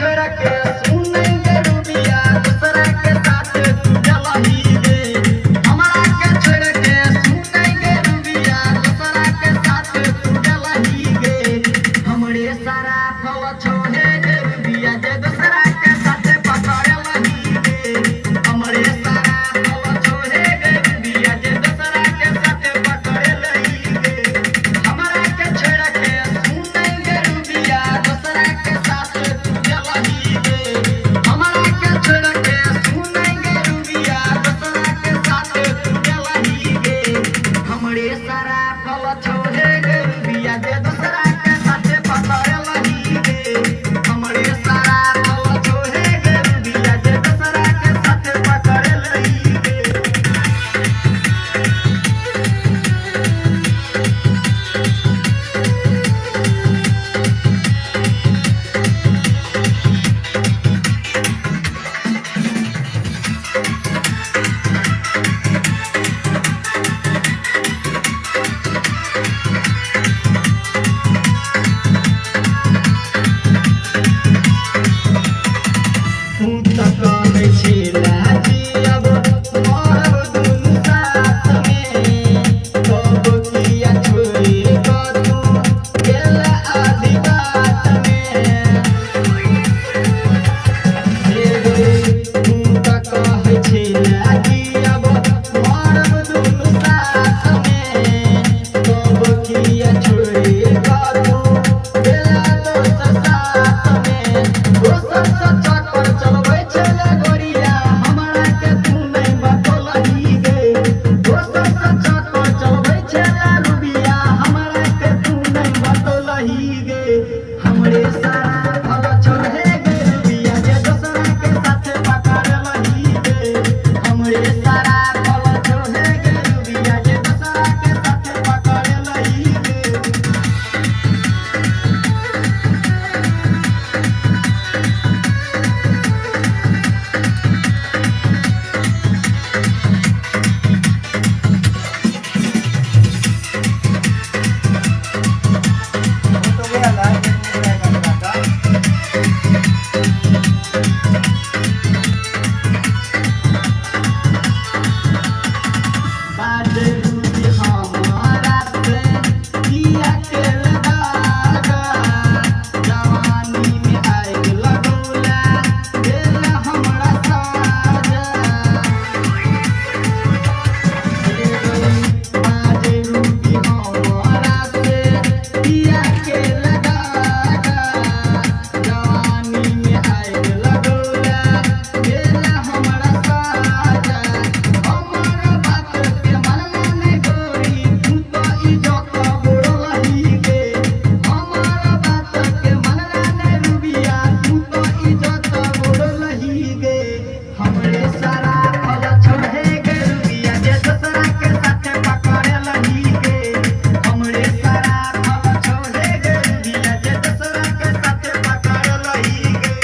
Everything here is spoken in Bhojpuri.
छोड़ के सुनेंगे रूबिया दूसरा के साथ तू जलही गे। हमरा के छोड़ के सुनेंगे रूबिया दूसरा के साथ तू जलही गे। हमरे सारा फल छोड़े गे रूबिया जे दूसरा के साथ पकड़ लही गे। हमरे सारा फल छोड़े गे रूबिया जे दूसरा के साथ पकड़ लही गे। हमरा के छोड़ के सुनेंगे रूबिया दूसरा के साथ तू जलही गे। हमरा के छोड़ के सुनेंगे रूबिया दूसरा के साथ तू जलही गे। हमरे सारा फल छोड़े गे रूबिया जे दूसरा के साथ पकड़ लही गे। हमरे सारा फल छोड़े गे रूबिया जे दूसरा के साथ पकड़ लही गे। हमरे सारा फल छोड़े गे रूबिया जे दूसरा के साथ पकड़ लही गे। हमरे सारा फल छोड़े गे रूबिया जे दूसरा के साथ पकड़ लही गे।